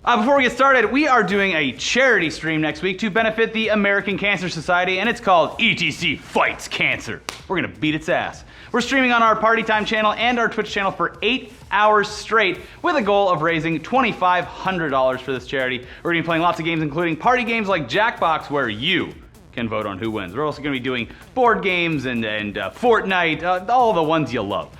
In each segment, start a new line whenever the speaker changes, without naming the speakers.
Before we get started, we are doing a charity stream next week to benefit the American Cancer Society, and it's called ETC Fights Cancer. We're gonna beat its ass. We're streaming on our Party Time channel and our Twitch channel for 8 hours straight with a goal of raising $2,500 for this charity. We're gonna be playing lots of games, including party games like Jackbox, where you can vote on who wins. We're also gonna be doing board games and Fortnite, all the ones you love.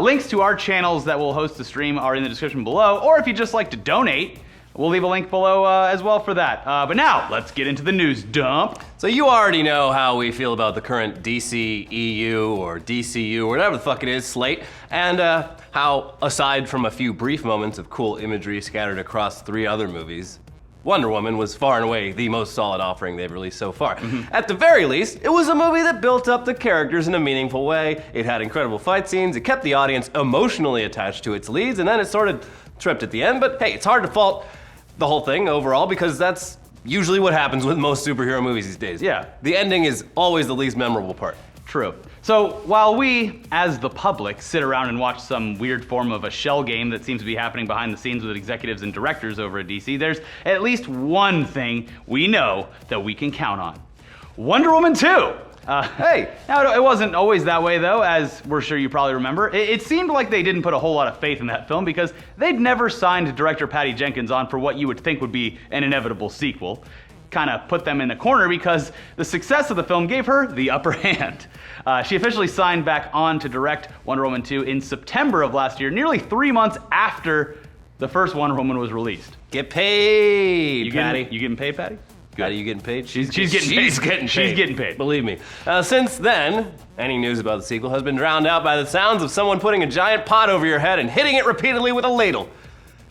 Links to our channels that will host the stream are in the description below, or if you'd just like to donate, we'll leave a link below as well for that. But now, let's get into the news dump.
So you already know how we feel about the current DCEU or DCU or whatever the fuck it is slate, and how, aside from a few brief moments of cool imagery scattered across 3 other movies, Wonder Woman was far and away the most solid offering they've released so far. At the very least, it was a movie that built up the characters in a meaningful way. It had incredible fight scenes, it kept the audience emotionally attached to its leads, and then it sort of tripped at the end. But hey, it's hard to fault the whole thing overall, because that's usually what happens with most superhero movies these days.
Yeah.
The ending is always the least memorable part.
True. So while we, as the public, sit around and watch some weird form of a shell game that seems to be happening behind the scenes with executives and directors over at DC, there's at least one thing we know that we can count on. Wonder Woman 2!
Hey!
Now, it wasn't always that way, though, as we're sure you probably remember. It seemed like they didn't put a whole lot of faith in that film because they'd never signed director Patty Jenkins on for what you would think would be an inevitable sequel. Kind of put them in the corner because the success of the film gave her the upper hand. She officially signed back on to direct Wonder Woman 2 in September of last year, nearly 3 months after the first Wonder Woman was released.
Get paid, Patty.
You getting paid, Patty?
Patty, you getting paid?
She's getting paid.
Believe me. Since then, any news about the sequel has been drowned out by the sounds of someone putting a giant pot over your head and hitting it repeatedly with a ladle.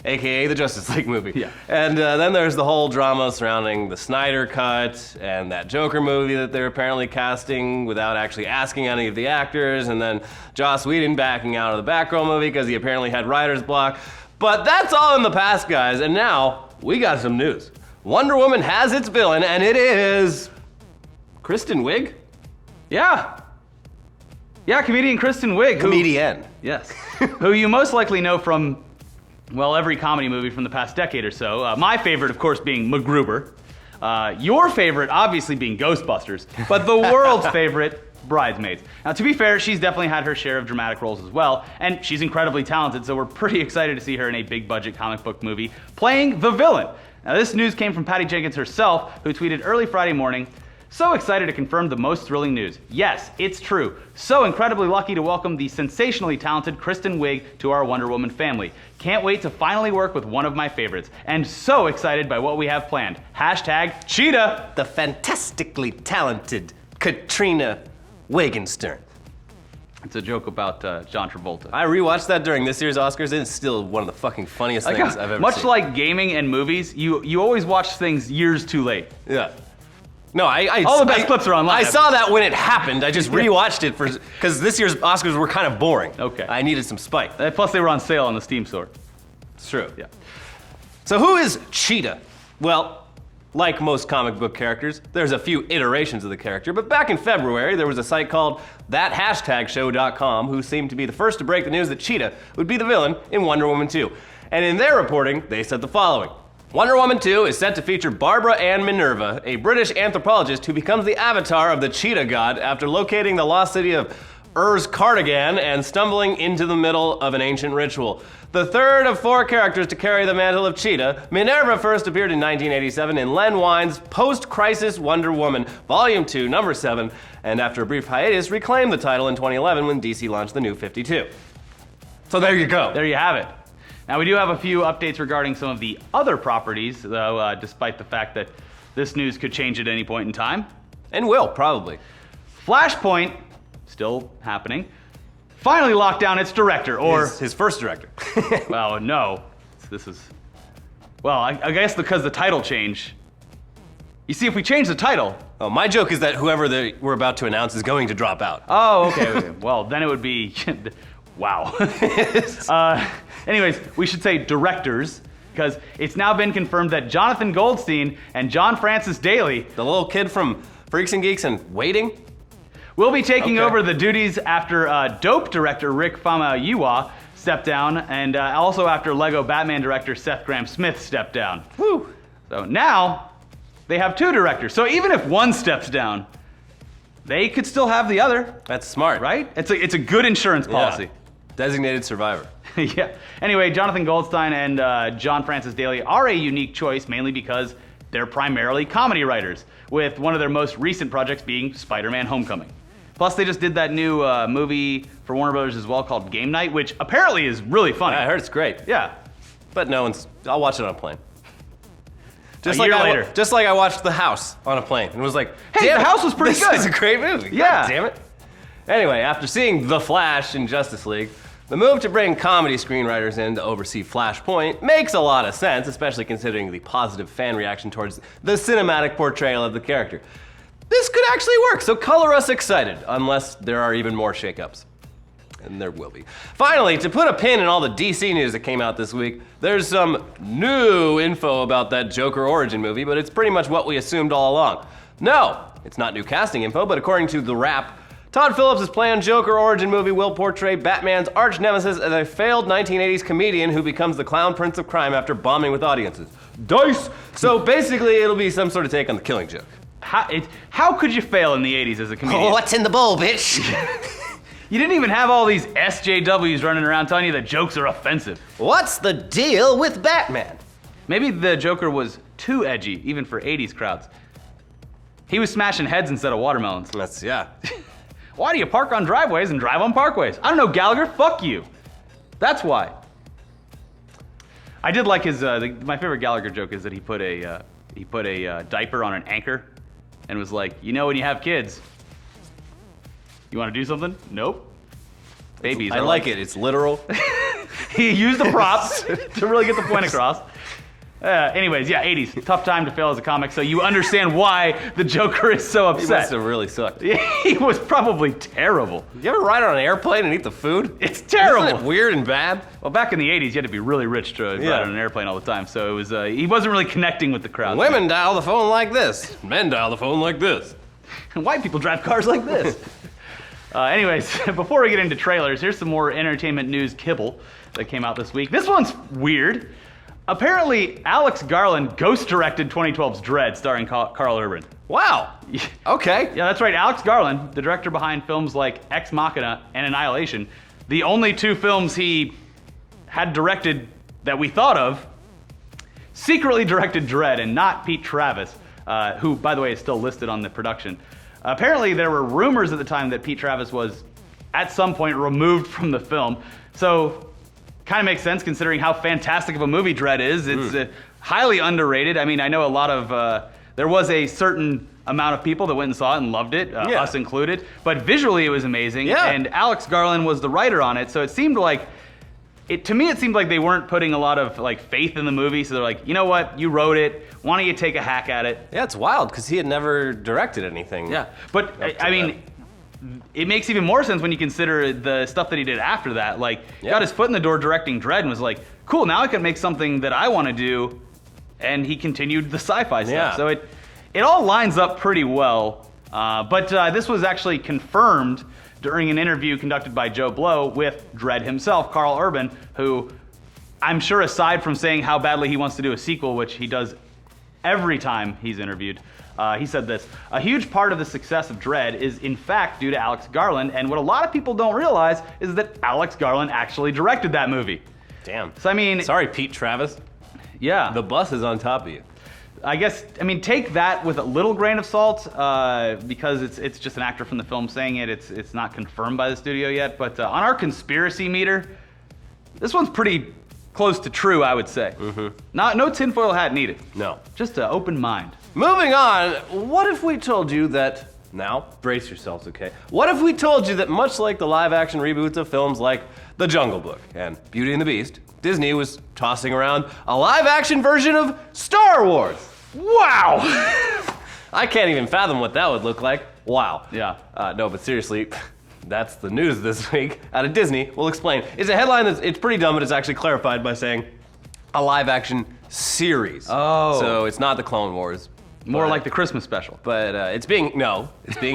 AKA the Justice League movie.
Yeah.
And then there's the whole drama surrounding the Snyder Cut and that Joker movie that they're apparently casting without actually asking any of the actors, and then Joss Whedon backing out of the Batgirl movie because he apparently had writer's block. But that's all in the past, guys, and now we got some news. Wonder Woman has its villain, and it is Kristen Wiig?
Yeah, comedian Kristen Wiig.
Comedian.
Yes. Who you most likely know from, well, every comedy movie from the past decade or so. My favorite, of course, being MacGruber. Your favorite, obviously, being Ghostbusters. But the world's favorite, Bridesmaids. Now, to be fair, she's definitely had her share of dramatic roles as well, and she's incredibly talented, so we're pretty excited to see her in a big-budget comic book movie playing the villain. Now, this news came from Patty Jenkins herself, who tweeted early Friday morning, "So excited to confirm the most thrilling news. Yes, it's true. So incredibly lucky to welcome the sensationally talented Kristen Wiig to our Wonder Woman family. Can't wait to finally work with one of my favorites. And so excited by what we have planned. Hashtag Cheetah."
The fantastically talented Katrina Wagenstern.
It's a joke about John Travolta.
I rewatched that during this year's Oscars, and it's still one of the fucking funniest things I've ever seen.
Much like gaming and movies, you always watch things years too late.
Yeah. No,
all the best clips are online.
I saw that when it happened. I just rewatched it because this year's Oscars were kind of boring.
Okay.
I needed some spike.
Plus, they were on sale on the Steam store.
It's true.
Yeah.
So who is Cheetah? Well, like most comic book characters, there's a few iterations of the character, but back in February, there was a site called ThatHashtagShow.com who seemed to be the first to break the news that Cheetah would be the villain in Wonder Woman 2. And in their reporting, they said the following. Wonder Woman 2 is set to feature Barbara Ann Minerva, a British anthropologist who becomes the avatar of the Cheetah God after locating the lost city of Cardigan and stumbling into the middle of an ancient ritual. The third of 4 characters to carry the mantle of Cheetah, Minerva first appeared in 1987 in Len Wein's Post-Crisis Wonder Woman, Volume 2, Number 7, and after a brief hiatus, reclaimed the title in 2011 when DC launched the New 52. So there you go.
There you have it. Now, we do have a few updates regarding some of the other properties, though, despite the fact that this news could change at any point in time.
And will, probably.
Flashpoint, still happening, finally locked down its director, or...
His first director.
Well, no. This is... Well, I guess because the title change. You see, if we change the title...
Oh, my joke is that whoever we're about to announce is going to drop out.
Oh, okay. Well, then it would be... Wow. Anyways, we should say directors, because it's now been confirmed that Jonathan Goldstein and John Francis Daly,
the little kid from Freaks and Geeks and Waiting,
will be taking over the duties after Dope director Rick Famuyiwa stepped down, and also after Lego Batman director Seth Grahame-Smith stepped down.
Whew.
So now they have 2 directors. So even if one steps down, they could still have the other,
That's smart.
right? It's a good insurance policy.
Yeah. Designated survivor.
Yeah. Anyway, Jonathan Goldstein and John Francis Daley are a unique choice, mainly because they're primarily comedy writers, with one of their most recent projects being Spider-Man: Homecoming. Plus, they just did that new movie for Warner Brothers as well called Game Night, which apparently is really funny.
I heard it's great.
Yeah.
But I'll watch it on a plane.
A year later.
Just like I watched The House on a plane and was like,
Hey,
damn
The
it,
House was pretty good.
This is a great movie.
Yeah.
God damn it. Anyway, after seeing The Flash in Justice League, the move to bring comedy screenwriters in to oversee Flashpoint makes a lot of sense, especially considering the positive fan reaction towards the cinematic portrayal of the character. This could actually work, so color us excited, unless there are even more shakeups. And there will be. Finally, to put a pin in all the DC news that came out this week, there's some new info about that Joker origin movie, but it's pretty much what we assumed all along. No, it's not new casting info, but according to The Wrap, Todd Phillips' planned Joker origin movie will portray Batman's arch nemesis as a failed 1980s comedian who becomes the clown prince of crime after bombing with audiences. Dice! So basically, it'll be some sort of take on the Killing Joke.
How could you fail in the 80s as a comedian?
Oh, what's in the bowl, bitch?
You didn't even have all these SJWs running around telling you that jokes are offensive.
What's the deal with Batman?
Maybe the Joker was too edgy, even for 80s crowds. He was smashing heads instead of watermelons.
Yeah.
Why do you park on driveways and drive on parkways? I don't know, Gallagher, fuck you. That's why. I did like his, my favorite Gallagher joke is that he put a diaper on an anchor and was like, you know when you have kids, you want to do something? Nope. Babies.
I like it. It's literal.
He used the props to really get the point across. Anyways, yeah, 80s. Tough time to fail as a comic, so you understand why the Joker is so
He must
upset.
have really sucked.
He was probably terrible.
You ever ride on an airplane and eat the food?
It's terrible.
Isn't it weird and bad?
Well, back in the 80s, you had to be really rich to ride on an airplane all the time, so it was he wasn't really connecting with the crowd.
Women dial the phone like this. Men dial the phone like this.
And white people drive cars like this. Anyways, before we get into trailers, here's some more entertainment news kibble that came out this week. This one's weird. Apparently, Alex Garland ghost-directed 2012's Dredd, starring Carl Urban.
Wow. Okay.
Yeah, that's right. Alex Garland, the director behind films like Ex Machina and Annihilation, the only 2 films he had directed that we thought of, secretly directed Dredd, and not Pete Travis, who, by the way, is still listed on the production. Apparently, there were rumors at the time that Pete Travis was, at some point, removed from the film. So, kind of makes sense considering how fantastic of a movie Dredd is. It's highly underrated. I mean, I know a lot of, there was a certain amount of people that went and saw it and loved it, us included. But visually, it was amazing.
Yeah.
And Alex Garland was the writer on it, so it seemed like, to me, it seemed like they weren't putting a lot of faith in the movie. So they're like, you know what, you wrote it. Why don't you take a hack at it?
Yeah, it's wild because he had never directed anything.
Yeah, but I mean, it makes even more sense when you consider the stuff that he did after that. Got his foot in the door directing Dredd and was like, cool, now I can make something that I want to do. And he continued the sci-fi stuff.
Yeah.
So it all lines up pretty well. But this was actually confirmed during an interview conducted by Joe Blow with Dredd himself, Carl Urban, who I'm sure, aside from saying how badly he wants to do a sequel, which he does every time he's interviewed, he said this: a huge part of the success of Dredd is in fact due to Alex Garland, and what a lot of people don't realize is that Alex Garland actually directed that movie.
Damn.
So I mean,
sorry, Pete Travis.
Yeah.
The bus is on top of you.
I guess, I mean, take that with a little grain of salt, because it's just an actor from the film saying it. It's not confirmed by the studio yet, but on our conspiracy meter, this one's pretty close to true, I would say. No tinfoil hat needed.
No.
Just an open mind.
Moving on, what if we told you that, now, brace yourselves, okay? What if we told you that much like the live-action reboots of films like The Jungle Book and Beauty and the Beast, Disney was tossing around a live-action version of Star Wars? Wow! I can't even fathom what that would look like. Wow.
Yeah.
No, but seriously, that's the news this week out of Disney. We'll explain. It's a headline it's pretty dumb, but it's actually clarified by saying a live-action series.
Oh.
So it's not the Clone Wars.
More like the Christmas special.
But it's being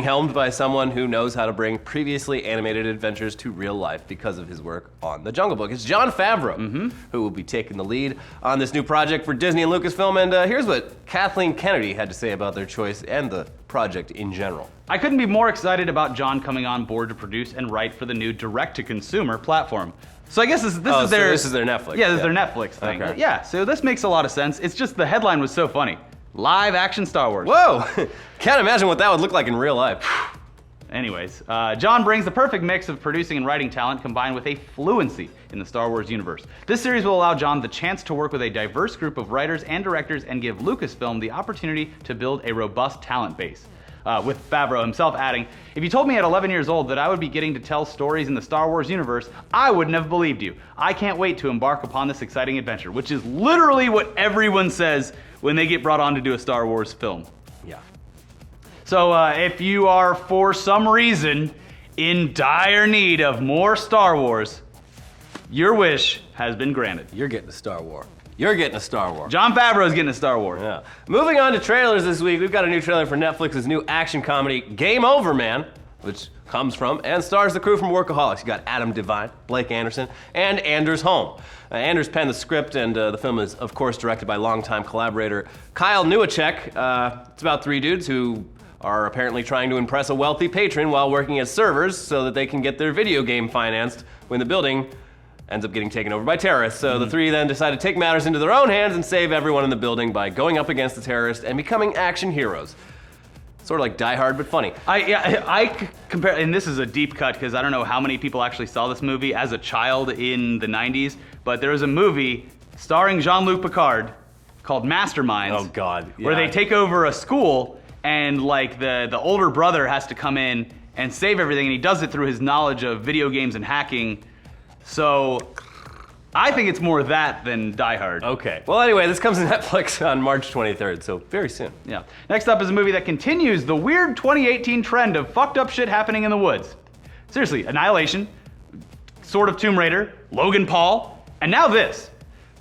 helmed by someone who knows how to bring previously animated adventures to real life because of his work on The Jungle Book. It's Jon Favreau who will be taking the lead on this new project for Disney and Lucasfilm. And here's what Kathleen Kennedy had to say about their choice and the project in general.
I couldn't be more excited about Jon coming on board to produce and write for the new direct-to-consumer platform. So I guess this is their
Netflix.
Yeah, this is their Netflix thing.
Okay.
Yeah, so this makes a lot of sense. It's just the headline was so funny. Live action Star Wars.
Whoa! Can't imagine what that would look like in real life.
Anyways, Jon brings the perfect mix of producing and writing talent combined with a fluency in the Star Wars universe. This series will allow Jon the chance to work with a diverse group of writers and directors and give Lucasfilm the opportunity to build a robust talent base. With Favreau himself adding, "If you told me at 11 years old that I would be getting to tell stories in the Star Wars universe, I wouldn't have believed you. I can't wait to embark upon this exciting adventure," which is literally what everyone says when they get brought on to do a Star Wars film.
Yeah.
So if you are, for some reason, in dire need of more Star Wars, your wish has been granted.
You're getting a Star Wars. You're getting a Star Wars.
Jon Favreau's getting a Star Wars.
Yeah. Moving on to trailers this week, we've got a new trailer for Netflix's new action comedy, Game Over, Man, which comes from and stars the crew from Workaholics. You got Adam Devine, Blake Anderson, and Anders Holm. Anders penned the script, and the film is, of course, directed by longtime collaborator Kyle Newacek. It's about three dudes who are apparently trying to impress a wealthy patron while working as servers so that they can get their video game financed when the building ends up getting taken over by terrorists. So the three then decide to take matters into their own hands and save everyone in the building by going up against the terrorists and becoming action heroes. Sort of like Die Hard, but funny.
I compare, and this is a deep cut because I don't know how many people actually saw this movie as a child in the 90s, but there was a movie starring Jean-Luc Picard called Masterminds.
Oh, God. Yeah.
Where they take over a school and like the older brother has to come in and save everything, and he does it through his knowledge of video games and hacking. So I think it's more that than Die Hard.
Okay. Well, anyway, this comes to Netflix on March 23rd, so very soon.
Yeah. Next up is a movie that continues the weird 2018 trend of fucked up shit happening in the woods. Seriously, Annihilation, sort of Tomb Raider, Logan Paul, and now this.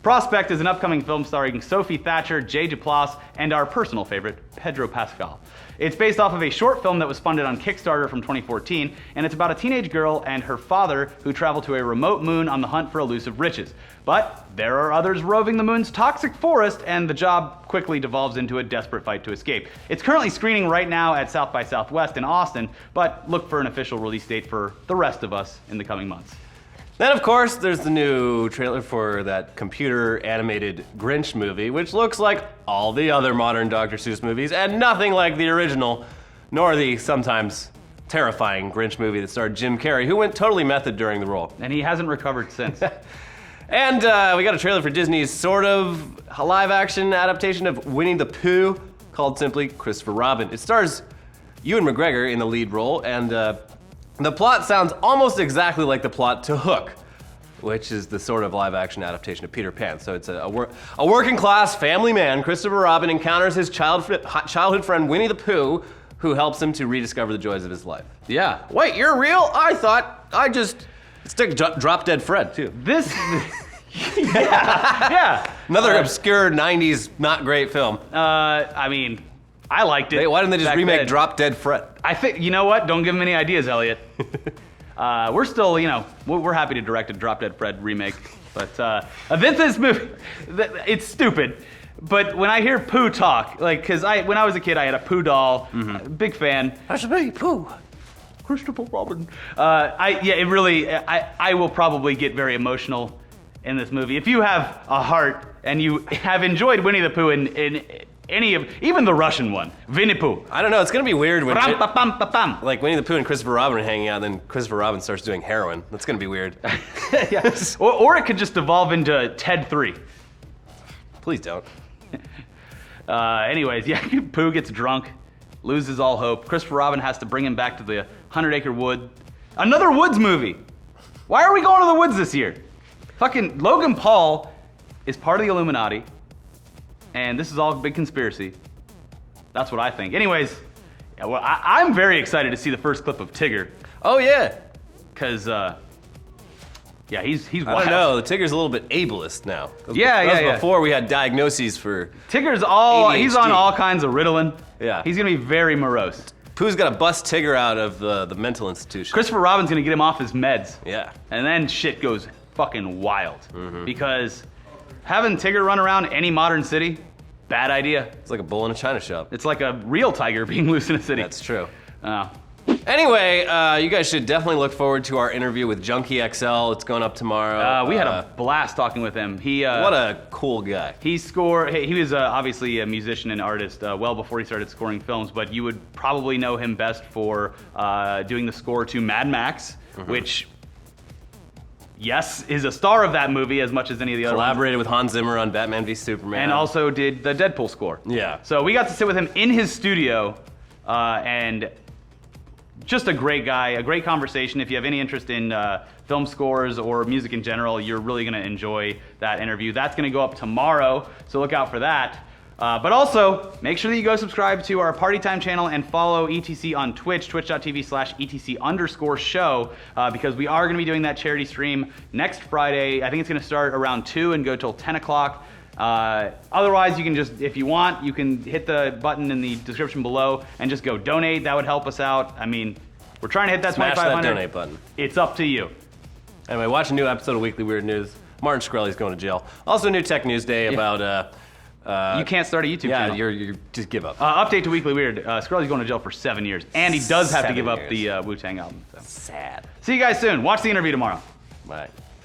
Prospect is an upcoming film starring Sophie Thatcher, Jay Duplass, and our personal favorite, Pedro Pascal. It's based off of a short film that was funded on Kickstarter from 2014, and it's about a teenage girl and her father who travel to a remote moon on the hunt for elusive riches. But there are others roving the moon's toxic forest, and the job quickly devolves into a desperate fight to escape. It's currently screening right now at South by Southwest in Austin, but look for an official release date for the rest of us in the coming months.
Then, of course, there's the new trailer for that computer-animated Grinch movie, which looks like all the other modern Dr. Seuss movies, and nothing like the original, nor the sometimes terrifying Grinch movie that starred Jim Carrey, who went totally method during the role.
And he hasn't recovered since.
And we got a trailer for Disney's sort of live-action adaptation of Winnie the Pooh, called simply Christopher Robin. It stars Ewan McGregor in the lead role, and the plot sounds almost exactly like the plot to Hook, which is the sort of live-action adaptation of Peter Pan. So it's a working-class family man, Christopher Robin, encounters his childhood friend Winnie the Pooh, who helps him to rediscover the joys of his life.
Yeah.
Wait, you're real? I thought I just... Stick Drop Dead Fred, too.
This... yeah.
Another obscure 90s not great film.
I mean, I liked it.
Why didn't they just remake
then.
Drop Dead Fred?
I think, you know what? Don't give him any ideas, Elliot. We're still, we're happy to direct a Drop Dead Fred remake. But this movie, it's stupid. But when I hear Pooh talk, because when I was a kid, I had a Pooh doll. Big fan.
That's me, Pooh.
Christopher Robin. I will probably get very emotional in this movie. If you have a heart and you have enjoyed Winnie the Pooh in any of, even the Russian one, Winnie Pooh.
I don't know, it's gonna be weird when
like
Winnie the Pooh and Christopher Robin are hanging out, and then Christopher Robin starts doing heroin. That's gonna be weird.
Yeah. or it could just evolve into Ted 3.
Please don't.
Anyways, yeah, Pooh gets drunk, loses all hope. Christopher Robin has to bring him back to the 100-acre wood. Another Woods movie. Why are we going to the woods this year? Fucking Logan Paul is part of the Illuminati, and this is all a big conspiracy. That's what I think. Anyways, yeah, well, I'm very excited to see the first clip of Tigger.
Oh yeah.
Because Yeah, he's
I
wild.
don't know. Tigger's a little bit ableist now.
Yeah.
Before we had diagnoses for.
Tigger's he's
ADHD.
on all kinds of Ritalin.
Yeah.
He's gonna be very morose.
Pooh's got to bust Tigger out of the mental institution.
Christopher Robin's gonna get him off his meds.
Yeah.
And then shit goes fucking wild. Because having Tigger run around any modern city, bad idea.
It's like a bull in a china shop.
It's like a real tiger being loose in a city.
That's true.
Oh.
Anyway, you guys should definitely look forward to our interview with Junkie XL. It's going up tomorrow.
We had a blast talking with him.
What a cool guy.
He was obviously a musician and artist well before he started scoring films, but you would probably know him best for doing the score to Mad Max, which, yes, is a star of that movie as much as any of the other ones.
Collaborated with Hans Zimmer on Batman v Superman.
And also did the Deadpool score.
Yeah.
So we got to sit with him in his studio, and just a great guy, a great conversation. If you have any interest in film scores or music in general, you're really going to enjoy that interview. That's going to go up tomorrow, so look out for that. But also, make sure that you go subscribe to our Party Time channel and follow ETC on Twitch, twitch.tv/ETC_show, because we are going to be doing that charity stream next Friday. I think it's going to start around 2 and go till 10 o'clock. Otherwise, you can just, if you want, you can hit the button in the description below and just go donate. That would help us out. I mean, we're trying to hit that
Smash that
2,500.
donate button.
It's up to you.
Anyway, watch a new episode of Weekly Weird News. Martin Shkreli's going to jail. Also, new Tech News Day about...
You can't start a YouTube channel.
Yeah, you just give up.
Update to Weekly Weird. Shkreli's going to jail for 7 years. And he does have to
7
give up
years.
the Wu-Tang album. So.
Sad.
See you guys soon. Watch the interview tomorrow.
Bye.